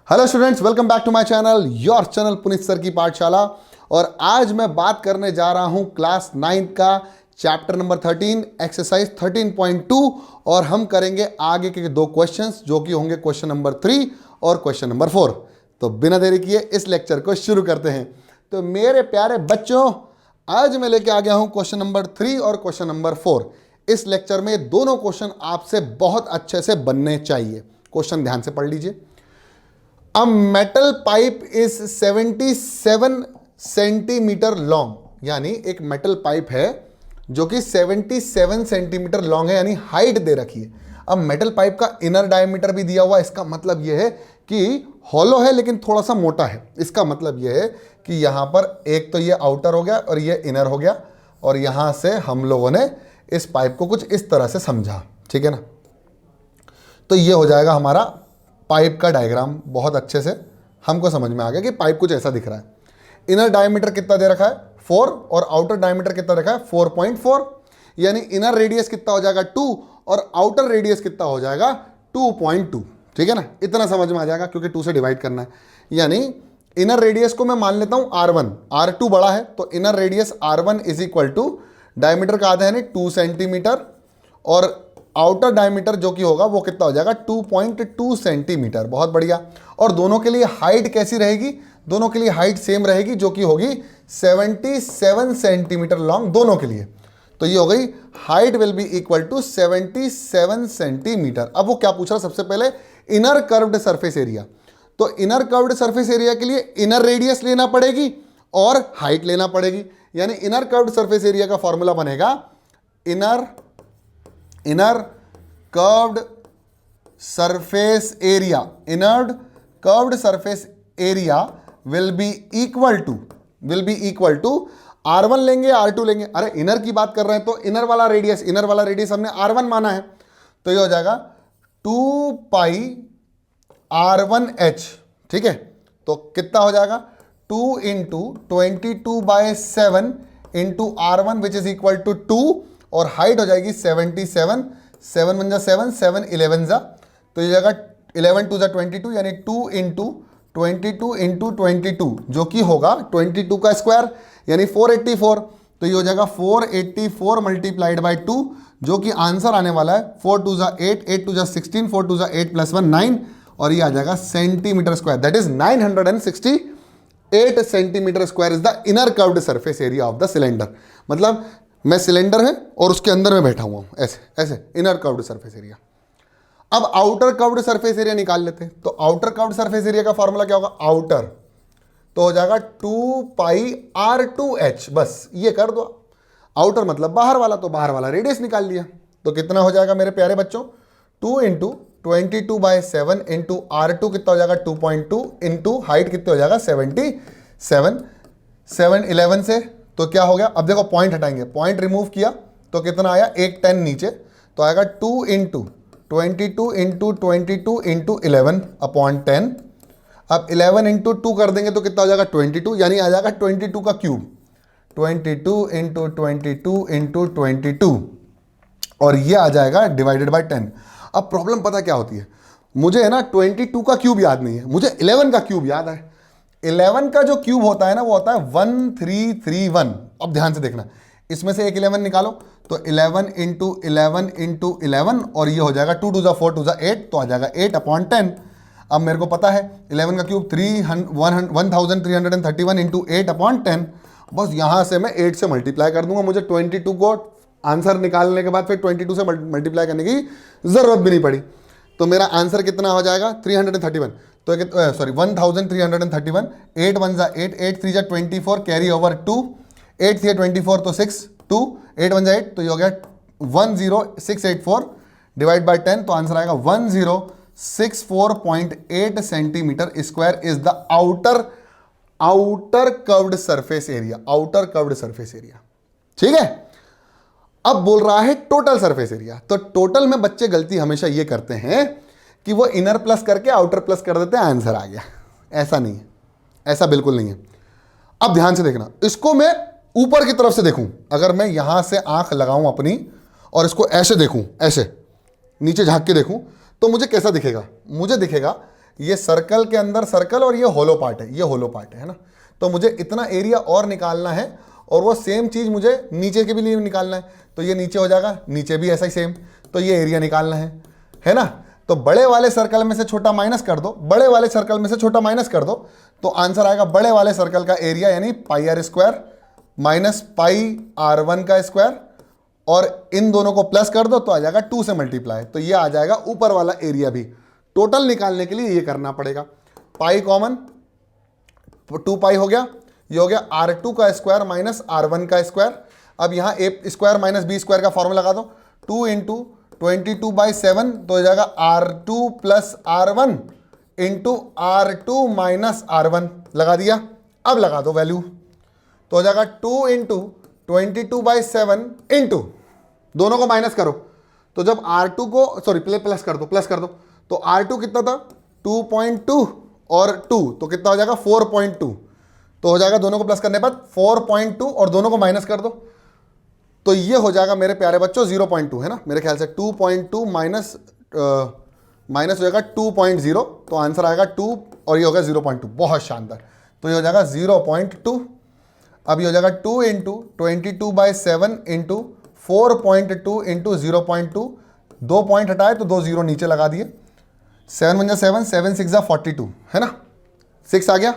Hello students, welcome back to my channel, your channel Puneet sir की पाठशाला। और आज मैं बात करने जा रहा हूं क्लास 9 का चैप्टर नंबर 13 एक्सरसाइज 13.2 और हम करेंगे आगे के दो क्वेश्चंस जो कि होंगे क्वेश्चन नंबर 3 और क्वेश्चन नंबर 4। तो बिना देरी किए इस लेक्चर को शुरू करते हैं। तो मेरे प्यारे बच्चों, आज मैं लेके आ गया हूं क्वेश्चन नंबर 3 और क्वेश्चन नंबर 4। इस लेक्चर में दोनों क्वेश्चन आपसे बहुत अच्छे से बनने चाहिए। क्वेश्चन ध्यान से पढ़ लीजिए। A metal pipe is 77 centimetre long, यानी एक मेटल पाइप है जो कि 77 सेंटीमीटर लॉन्ग है, यानी हाइट दे रखी है। अब मेटल पाइप का इनर डायमीटर भी दिया हुआ है। इसका मतलब यह है कि हॉलो है लेकिन थोड़ा सा मोटा है। इसका मतलब यह है कि यहां पर एक तो ये आउटर हो गया और ये इनर हो गया, और यहां से हम लोगों ने इस पाइप को कुछ इस तरह से समझा, ठीक है ना। तो ये हो जाएगा हमारा पाइप का डायग्राम। बहुत अच्छे से हमको समझ में आ गया कि पाइप कुछ ऐसा दिख रहा है। इनर डायमीटर कितना दे रखा है 4 और आउटर डायमीटर कितना रखा है 4.4, यानी इनर रेडियस कितना हो जाएगा 2 और आउटर रेडियस कितना हो जाएगा 2.2, ठीक है ना। इतना समझ में आ जाएगा क्योंकि 2 से डिवाइड करना है। यानी इनर रेडियस को मैं मान लेता हूं R1, R2 बड़ा है तो inner radius R1 is equal to diameter का आधा यानी 2 सेंटीमीटर, और आउटर डायमीटर जो कि होगा वो कितना हो जाएगा 2.2 सेंटीमीटर। बहुत बढ़िया। और दोनों के लिए हाइट कैसी रहेगी? दोनों के लिए हाइट सेम रहेगी जो कि होगी 77 सेंटीमीटर लॉन्ग दोनों के लिए। तो ये हो गई height will be equal to 77 centimetre. अब वो क्या पूछ रहा सबसे पहले? Inner curved surface area. तो इनर कर्व्ड सरफेस एरिया के लिए इनर रेडियस लेना पड़ेगी और हाइट लेना पड़ेगी। यानी इनर कर्व्ड सरफेस एरिया का फॉर्मूला बनेगा inner curved surface area, inner curved surface area will be equal to R1 लेंगे R2 लेंगे। अरे इनर की बात कर रहे हैं तो इनर वाला रेडियस हमने R1 माना है, तो ये हो जाएगा 2 पाई R1H, ठीक है। तो कितना हो जाएगा 2 into 22/7 into R1 which is equal to 2, और हाइट हो जाएगी 77, 7 1 7, 7 11 जा, तो ये जाएगा 11 2 22, यानी 2 इंटू 22 इंटू 22 जो कि होगा 22 का स्क्वायर यानी 484। तो ये हो जाएगा 484 मल्टीप्लाइड बाई 2 जो कि आंसर आने वाला है 4 2 8, 8 2 16, 4 2 8 + 1 9, और ये आ जाएगा centimetre square. That is 968 centimetre square is the inner curved surface area of the cylinder. मतलब मैं सिलेंडर है और उसके अंदर में बैठा हुआ हूं, ऐसे ऐसे इनर कर्व्ड सरफेस एरिया। अब आउटर कर्व्ड सरफेस एरिया निकाल लेते हैं। तो आउटर कर्व्ड सरफेस एरिया का फॉर्मूला क्या होगा? आउटर तो हो जाएगा 2 पाई R2H, बस ये कर दो। आउटर मतलब बाहर वाला, तो बाहर वाला रेडियस निकाल लिया। तो कितना हो जाएगा मेरे प्यारे बच्चों? 2 इंटू 22/7 इंटू R2 कितना हो जाएगा 2.2 इंटू हाइट कितना हो जाएगा 77, 7 11 से तो क्या हो गया? अब देखो पॉइंट हटाएंगे, पॉइंट रिमूव किया तो कितना आया? एक 10 नीचे, तो आएगा 2 इंटू 22 इंटू 22 इंटू 11 अपॉन 10। अब 11 इंटू 2 कर देंगे तो कितना हो जाएगा 22, यानी आ जाएगा 22 का क्यूब, 22 इंटू 22 इंटू 22, और ये आ जाएगा डिवाइडेड बाई 10। अब प्रॉब्लम पता क्या होती है? मुझे है ना 22 का क्यूब याद नहीं है, मुझे 11 का क्यूब याद है। 11 का जो क्यूब होता है ना वो होता है 1331। अब ध्यान से देखना, इसमें से एक 11 निकालो तो 11 इंटू 11 इंटू 11, और ये हो जाएगा 2 2 4 2 8, तो आ जाएगा 8/10। अब मेरे को पता है 11 का क्यूब 1331 इंटू 8/10। बस यहां से मैं 8 से मल्टीप्लाई कर दूंगा। मुझे 22 को आंसर निकालने के बाद फिर 22 से मल्टीप्लाई करने की जरूरत भी नहीं पड़ी। तो मेरा आंसर कितना हो जाएगा 331, तो 1331, 8 1 8, 8 3 24, कैरी ओवर 2, 8 3 24 तो 6, 2 8 1 8, तो ये हो गया 10684 डिवाइड बाई 10, तो आंसर आएगा 1064.8 centimetre square is the outer curved surface area, outer curved surface area, ठीक है। अब बोल रहा है टोटल सरफेस एरिया। तो टोटल में बच्चे गलती हमेशा ये करते हैं कि वो इनर प्लस करके आउटर प्लस कर देते हैं, आंसर आ गया। ऐसा नहीं है, ऐसा बिल्कुल नहीं है। अब ध्यान से देखना, इसको मैं ऊपर की तरफ से देखूं, अगर मैं यहां से आंख लगाऊं अपनी और इसको ऐसे देखूं, ऐसे नीचे झांक के देखूं, तो मुझे कैसा दिखेगा? मुझे दिखेगा ये सर्कल के अंदर सर्कल और ये होलो पार्ट है, ये होलो पार्ट है ना। तो मुझे इतना एरिया और निकालना है और वो सेम चीज़ मुझे नीचे के भी लिए निकालना है। तो ये नीचे हो जाएगा, नीचे भी ऐसा ही सेम। तो ये एरिया निकालना है ना। तो बड़े वाले सर्कल में से छोटा माइनस कर दो, बड़े वाले सर्कल में से छोटा माइनस कर दो, तो आंसर आएगा बड़े वाले सर्कल का एरिया यानी pi R square minus pi R1 का स्क्वायर, और इन दोनों को प्लस कर दो तो आ जाएगा 2 से मल्टीप्लाई। तो ये आ जाएगा ऊपर वाला एरिया भी। टोटल निकालने के लिए ये करना पड़ेगा। पाई कॉमन, 2 पाई हो गया, ये हो गया R2 का स्क्वायर माइनस R1 का स्क्वायर। अब यहाँ ए स्क्वायर माइनस बी स्क्वायर का फॉर्मूला लगा दो, 2 इंटू 22/7 तो हो जाएगा R2 plus R1 into R2 minus R1 लगा दिया। अब लगा दो वैल्यू, तो हो जाएगा 2 इंटू 22/7 इंटू, दोनों को माइनस करो, तो जब R2 को सॉरी प्लस कर दो, तो R2 कितना था 2.2 और 2 तो कितना हो जाएगा 4.2, तो हो जाएगा दोनों को प्लस करने के बाद 4.2 और दोनों को माइनस कर दो, तो ये हो जाएगा मेरे प्यारे बच्चों 0.2 है ना मेरे ख्याल से। 2.2 माइनस हो जाएगा 2.0, तो आंसर आएगा 2 और ये होगा 0.2। बहुत शानदार। तो ये हो जाएगा 0.2। अब ये हो जाएगा 2 इंटू 22/7 इंटू 4.2 इंटू 0.2, 2 पॉइंट हटाए तो 2 0 नीचे लगा दिए। 7 1 7, 7 6 42 है ना, 6 आ गया।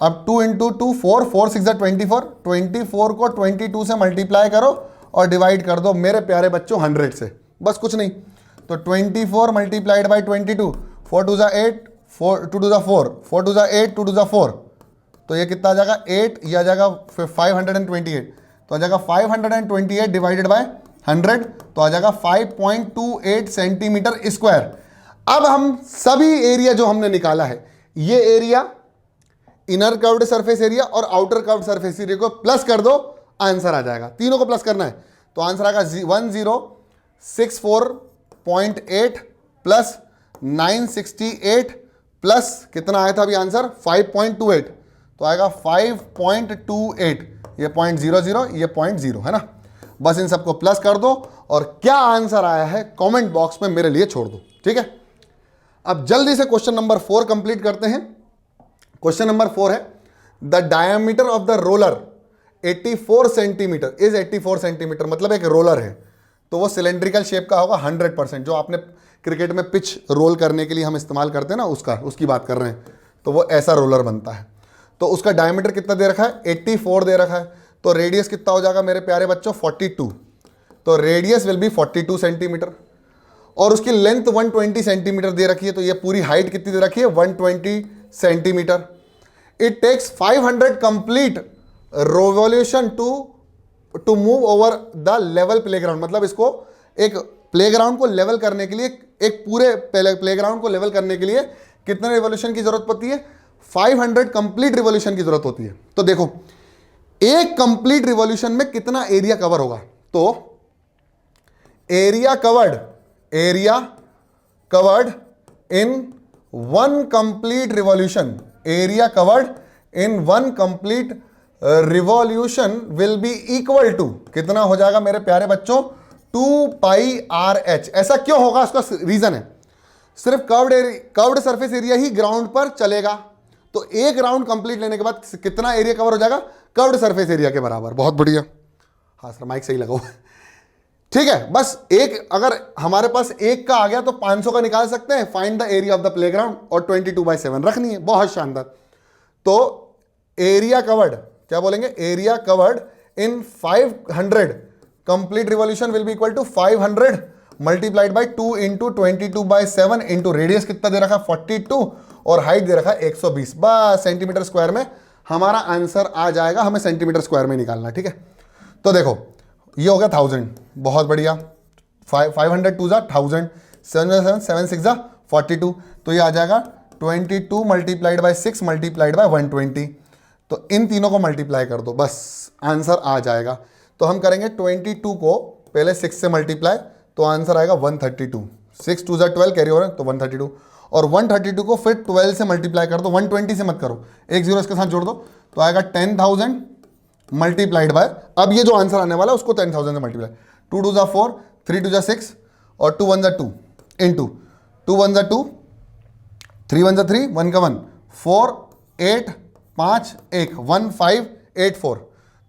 अब 2 इंटू 2 4, 4 6 24, 24 को 22 से मल्टीप्लाई करो और डिवाइड कर दो मेरे प्यारे बच्चों 100 से, बस कुछ नहीं। तो 24 मल्टीप्लाइड बाई 22, 4 2 8, 4 2 2 4, 4 2 8, 2 2 4, तो ये कितना आ जाएगा 8, ये आ जाएगा 528, तो आ जाएगा 528 डिवाइडेड बाय 100, तो आ जाएगा 5.28 सेंटीमीटर स्क्वायर। अब हम सभी एरिया जो हमने निकाला है, ये area inner curved surface area और आउटर कर्व्ड सरफेस एरिया को प्लस कर दो, आंसर आ जाएगा। तीनों को प्लस करना है, तो आंसर आएगा 1064.8 प्लस 968 प्लस कितना आया था अभी आंसर 5.28, तो आएगा 5.28, ये 0.00, ये 0.0 है ना। बस इन सबको प्लस कर दो और क्या आंसर आया है कमेंट बॉक्स में मेरे लिए छोड़ दो, ठीक है। अब जल्दी से क्वेश्चन नंबर 4 कंप्लीट करते हैं। क्वेश्चन नंबर 4 है the diameter of the roller 84 centimetre is 84 centimetre, मतलब एक रोलर है तो वो सिलेंड्रिकल शेप का होगा 100%, जो आपने क्रिकेट में पिच रोल करने के लिए हम इस्तेमाल करते हैं ना, उसकी बात कर रहे हैं, तो वो ऐसा रोलर बनता है। तो उसका डायमीटर कितना दे रखा है 84 दे रखा है, तो रेडियस कितना हो जाएगा मेरे प्यारे बच्चों 42, तो रेडियस विल बी 42 सेंटीमीटर, और उसकी लेंथ 120 सेंटीमीटर दे रखी है, तो ये पूरी हाइट कितनी दे रखी है 120 centimetre. It takes 500 complete revolution to move over the level playground, मतलब इसको एक प्लेग्राउंड को लेवल करने के लिए, एक पूरे प्लेग्राउंड को लेवल करने के लिए कितने रिवॉल्यूशन की जरूरत पड़ती है 500 कंप्लीट रिवॉल्यूशन की जरूरत होती है। तो देखो एक कंप्लीट रिवॉल्यूशन में कितना एरिया कवर होगा, तो area covered in 1 complete revolution, area covered in 1 complete revolution will be equal to कितना हो जाएगा मेरे प्यारे बच्चों 2 पाई RH। ऐसा क्यों होगा, उसका रीजन है सिर्फ कर्व्ड सरफेस एरिया ही ग्राउंड पर चलेगा, तो एक राउंड कंप्लीट लेने के बाद कितना एरिया कवर हो जाएगा कर्व्ड सरफेस एरिया के बराबर। बहुत बढ़िया, हाँ सर माइक सही लगाओ, ठीक है। बस एक अगर हमारे पास एक का आ गया तो 500 का निकाल सकते हैं, find the area of the playground, और 22/7 रखनी है, बहुत शानदार। तो एरिया कवर्ड क्या बोलेंगे, area covered in 500 complete revolution will be equal to 500 multiplied by 2 into 22/7 into radius कितना दे रखा 42 और हाइट दे रखा 120, बस सेंटीमीटर स्क्वायर में हमारा आंसर आ जाएगा, हमें सेंटीमीटर स्क्वायर में निकालना, ठीक है। तो देखो ये हो गया 1000, बहुत बढ़िया, 500 2 जा 1000, 7 7 6 जा 42, तो ये आ जाएगा 22 मल्टीप्लाइड बाई 6 मल्टीप्लाइड बाई 120, तो इन तीनों को मल्टीप्लाई कर दो, बस आंसर आ जाएगा। तो हम करेंगे 22 को पहले 6 से मल्टीप्लाई, तो आंसर आएगा 132, 6 2 जा 12 कैरी ओवर तो 132, और 132 को फिर 12 से मल्टीप्लाई कर दो, 120 से मत करो, एक जीरो इसके साथ जोड़ दो, तो आएगा 10,000 मल्टीप्लाइड बाय, अब ये जो आंसर आने वाला है उसको 10,000 से मल्टीप्लाई, 2 2 जा 4, 3 2 जा 6 और 2 1 जा 2 इंटू 2 1 जा 2, 3 1 3, 1 का 1, 4 8 5 1, 1584।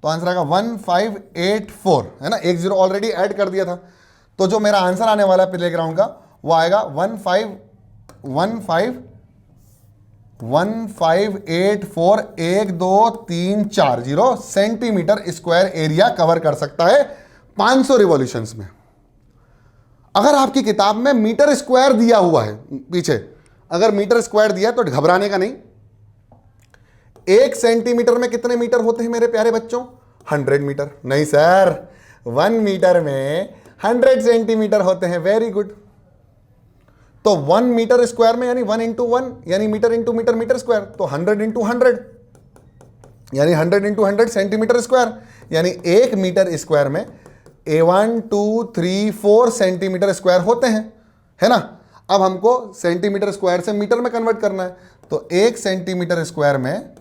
तो आंसर आएगा 1584, है ना। 1 0 ऑलरेडी ऐड कर दिया था, तो जो मेरा आंसर आने वाला है प्लेग्राउंड का वो आएगा 1584 सेंटीमीटर स्क्वायर एरिया कवर कर सकता है 500 रिवॉल्यूशंस में। अगर आपकी किताब में मीटर स्क्वायर दिया हुआ है पीछे, अगर मीटर स्क्वायर दिया तो घबराने का नहीं। 1 सेंटीमीटर में कितने मीटर होते हैं मेरे प्यारे बच्चों? 100 मीटर। नहीं सर, 1 मीटर में 100 सेंटीमीटर होते हैं। Very good. तो 1 मीटर स्क्वायर में यानी 1 इंटू 1 यानी metre into metre metre square, तो 100 इंटू 100 यानी 100 इंटू 100 सेंटीमीटर स्क्वायर, यानी 1 मीटर स्क्वायर में 1 2 3 4 सेंटीमीटर स्क्वायर होते हैं, है ना। अब हमको सेंटीमीटर स्क्वायर से मीटर में कन्वर्ट करना है, तो 1 सेंटीमीटर स्क्वायर में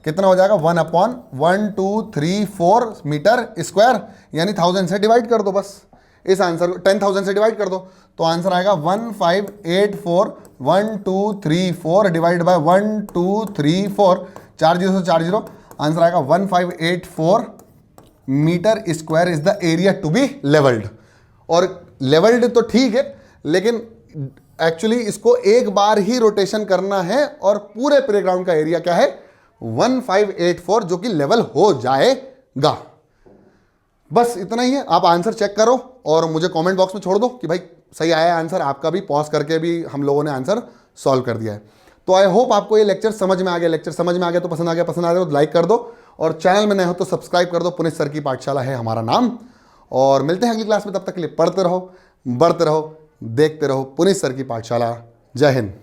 कितना हो जाएगा? 1/1 2 3 4 मीटर स्क्वायर, यानी 1000 से डिवाइड कर दो बस। इस आंसर को 10,000 से डिवाइड कर दो, तो आंसर आएगा 1584 1 2 3 4 डिवाइड बाय 1 2 3 4, 4 0 से 4 0, आंसर आएगा 1584 metre square is the area to be levelled. और लेवल्ड तो ठीक है, लेकिन एक्चुअली इसको एक बार ही रोटेशन करना है और पूरे प्लेग्राउंड का एरिया क्या है? 1584, जो कि लेवल हो जाएगा। बस इतना ही है। आप आंसर चेक करो और मुझे कमेंट बॉक्स में छोड़ दो कि भाई सही आया है आंसर। आपका भी पॉज करके भी हम लोगों ने आंसर सॉल्व कर दिया है। तो आई होप आपको ये लेक्चर समझ में आ गया। लेक्चर समझ में आ गया तो पसंद आ गया तो लाइक कर दो, और चैनल में नए हो तो सब्सक्राइब कर दो। पुनीत सर की पाठशाला है हमारा नाम, और मिलते हैं अगली क्लास में। तब तक के लिए पढ़ते रहो, बढ़ते रहो, देखते रहो पुनीत सर की पाठशाला। जय हिंद।